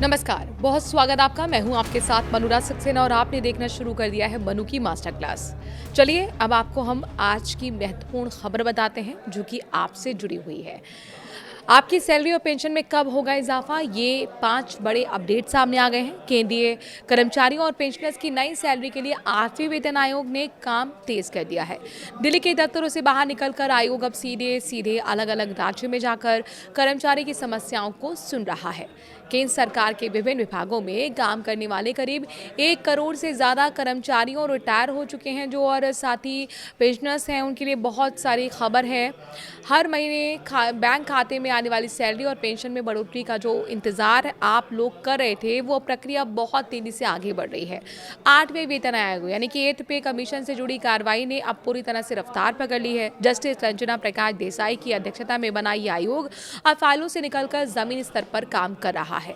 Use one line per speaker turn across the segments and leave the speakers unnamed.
नमस्कार, बहुत स्वागत आपका। मैं हूं आपके साथ मनुराज सक्सेना और आपने देखना शुरू कर दिया है मनु की मास्टर क्लास। चलिए अब आपको हम आज की महत्वपूर्ण खबर बताते हैं जो कि आपसे जुड़ी हुई है। आपकी सैलरी और पेंशन में कब होगा इजाफा, ये 5 बड़े अपडेट सामने आ गए हैं। केंद्रीय कर्मचारियों और पेंशनर्स की नई सैलरी के लिए 8वें वेतन आयोग ने काम तेज कर दिया है। दिल्ली के दफ्तरों से बाहर निकलकर आयोग अब सीधे सीधे अलग अलग राज्यों में जाकर कर्मचारी की समस्याओं को सुन रहा है। केंद्र सरकार के विभिन्न विभागों में काम करने वाले करीब 1 करोड़ से ज़्यादा कर्मचारियों रिटायर हो चुके हैं जो और साथ ही पेंशनर्स हैं, उनके लिए बहुत सारी खबर है। हर महीने बैंक खाते में आने वाली सैलरी और पेंशन में बढ़ोतरी का जो इंतज़ार आप लोग कर रहे थे, वो प्रक्रिया बहुत तेज़ी से आगे बढ़ रही है। 8वें वेतन आयोग यानी कि 8th पे कमीशन से जुड़ी कार्रवाई ने अब पूरी तरह से रफ्तार पकड़ ली है। जस्टिस रंजना प्रकाश देसाई की अध्यक्षता में बना ये आयोग अब फाइलों से निकलकर जमीनी स्तर पर काम कर रहा है।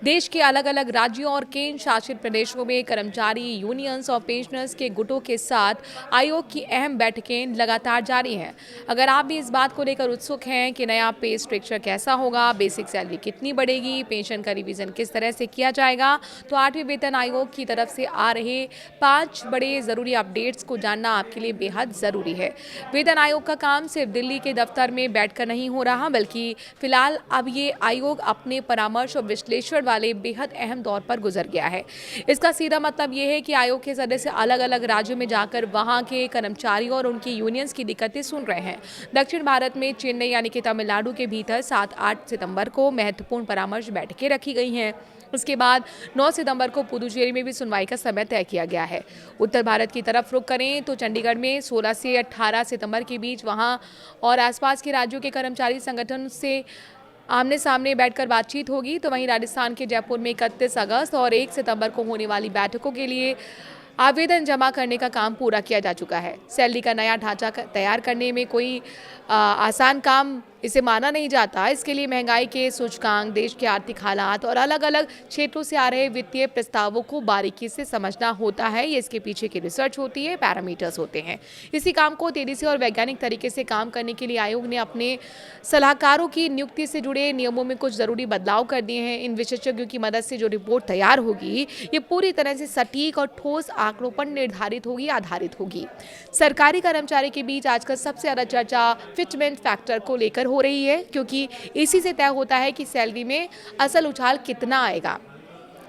देश के अलग अलग राज्यों और केंद्र शासित प्रदेशों में कर्मचारी यूनियंस और पेंशनर्स के गुटों के साथ आयोग की अहम बैठकें लगातार जारी हैं। अगर आप भी इस बात को लेकर उत्सुक हैं कि नया पे स्ट्रक्चर कैसा होगा, बेसिक सैलरी कितनी बढ़ेगी, पेंशन का रिवीजन किस तरह से किया जाएगा, तो 8वें वेतन आयोग की तरफ से आ रहे 5 बड़े जरूरी अपडेट्स को जानना आपके लिए बेहद जरूरी है। वेतन आयोग का काम सिर्फ दिल्ली के दफ्तर में बैठकर नहीं हो रहा, बल्कि फिलहाल अब ये आयोग अपने परामर्श और विश्लेषण वाले बेहद अहम दौर पर गुजर गया है। इसका सीधा मतलब ये है कि आयोग के सदस्य अलग अलग राज्यों में जाकर वहां के कर्मचारियों और उनकी यूनियंस की दिक्कतें सुन रहे हैं। दक्षिण भारत में चेन्नई यानी कि तमिलनाडु के भीतर 7-8 सितंबर को महत्वपूर्ण परामर्श बैठकें रखी गई हैं। उसके बाद 9 सितंबर को पुदुचेरी में भी सुनवाई का समय तय किया गया है। उत्तर भारत की तरफ रुख करें तो चंडीगढ़ में 16 से 18 सितंबर के बीच वहां और आसपास के राज्यों के कर्मचारी संगठन से आमने सामने बैठकर बातचीत होगी। तो वहीं राजस्थान के जयपुर में 31 अगस्त और 1 सितंबर को होने वाली बैठकों के लिए आवेदन जमा करने का काम पूरा किया जा चुका है। सैलरी का नया ढांचा तैयार करने में कोई आसान काम इसे माना नहीं जाता। इसके लिए महंगाई के सूचकांक, देश के आर्थिक हालात और अलग अलग क्षेत्रों से आ रहे वित्तीय प्रस्तावों को बारीकी से समझना होता है। ये इसके पीछे की रिसर्च होती है, पैरामीटर्स होते हैं। इसी काम को तेजी से और वैज्ञानिक तरीके से काम करने के लिए आयोग ने अपने सलाहकारों की नियुक्ति से जुड़े नियमों में कुछ जरूरी बदलाव कर दिए हैं। इन विशेषज्ञों की मदद से जो रिपोर्ट तैयार होगी, ये पूरी तरह से सटीक और ठोस आंकड़ों पर निर्धारित होगी, आधारित होगी। सरकारी कर्मचारी के बीच आजकल सबसे ज्यादा चर्चा फिटमेंट फैक्टर को लेकर हो रही है, क्योंकि इसी से तय होता है कि सैलरी में असल उछाल कितना आएगा।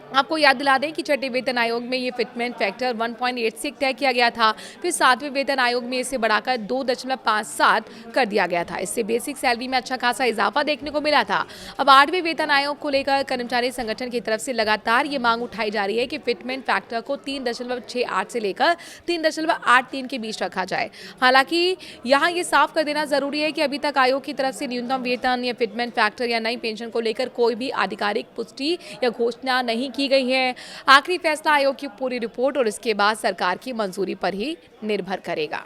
आपको याद दिला दें कि छठे वेतन आयोग में ये फिटमेंट फैक्टर 1.86 तय किया गया था। फिर 7वें वेतन आयोग में इसे बढ़ाकर 2.57 कर दिया गया था। इससे बेसिक सैलरी में अच्छा खासा इजाफा देखने को मिला था। अब 8वें वेतन आयोग को लेकर कर्मचारी संगठन की तरफ से लगातार ये मांग उठाई जा रही है कि फिटमेंट फैक्टर को 3.68 से लेकर 3.83 के बीच रखा जाए। हालांकि यहाँ ये साफ कर देना जरूरी है कि अभी तक आयोग की तरफ से न्यूनतम वेतन या फिटमेंट फैक्टर या नई पेंशन को लेकर कोई भी आधिकारिक पुष्टि या घोषणा नहीं की गई है। आखिरी फैसला आयोग की पूरी रिपोर्ट और इसके बाद सरकार की मंजूरी पर ही निर्भर करेगा।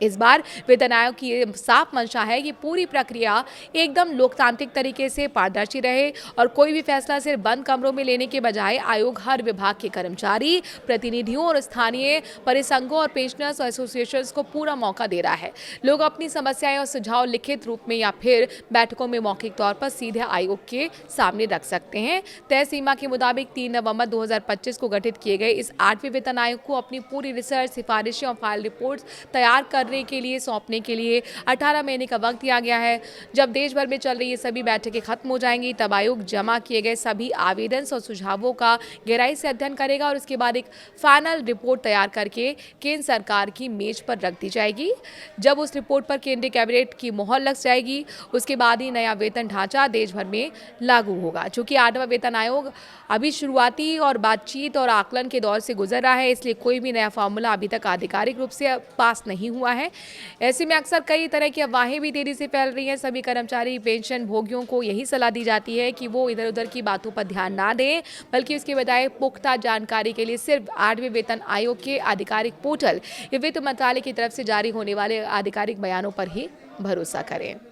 इस बार वेतन आयोग की साफ मंशा है कि पूरी प्रक्रिया एकदम लोकतांत्रिक तरीके से पारदर्शी रहे और कोई भी फैसला सिर्फ बंद कमरों में लेने के बजाय आयोग हर विभाग के कर्मचारी, प्रतिनिधियों और स्थानीय परिसंघों और पेंशनर्स एसोसिएशंस को पूरा मौका दे रहा है। लोग अपनी समस्याएं और सुझाव लिखित रूप में या फिर बैठकों में मौखिक तौर पर सीधे आयोग के सामने रख सकते हैं। तय सीमा के मुताबिक 3 नवंबर 2025 को गठित किए गए इस 8वें वेतन आयोग को अपनी पूरी रिसर्च, सिफारिशें और फाइल रिपोर्ट्स तैयार करने के लिए सौंपने के लिए 18 महीने का वक्त दिया गया है। जब देश भर में चल रही ये सभी बैठकें खत्म हो जाएंगी, तब आयोग जमा किए गए सभी आवेदन और सुझावों का गहराई से अध्ययन करेगा और उसके बाद एक फाइनल रिपोर्ट तैयार करके केंद्र सरकार की मेज पर रख दी जाएगी। जब उस रिपोर्ट पर केंद्रीय कैबिनेट की मोहर लग जाएगी, उसके बाद ही नया वेतन ढांचा देश भर में लागू होगा। चूंकि 8वां वेतन आयोग अभी शुरुआती और बातचीत और आकलन के दौर से गुजर रहा है, इसलिए कोई भी नया फार्मूला अभी तक आधिकारिक रूप से पास नहीं हुआ है। ऐसे में अक्सर कई तरह की अफवाहें भी तेजी से फैल रही हैं। सभी कर्मचारी पेंशन भोगियों को यही सलाह दी जाती है कि वो इधर उधर की बातों पर ध्यान ना दें, बल्कि उसके बजाय पुख्ता जानकारी के लिए सिर्फ 8वें वेतन आयोग के आधिकारिक पोर्टल या वित्त मंत्रालय की तरफ से जारी होने वाले आधिकारिक बयानों पर ही भरोसा करें।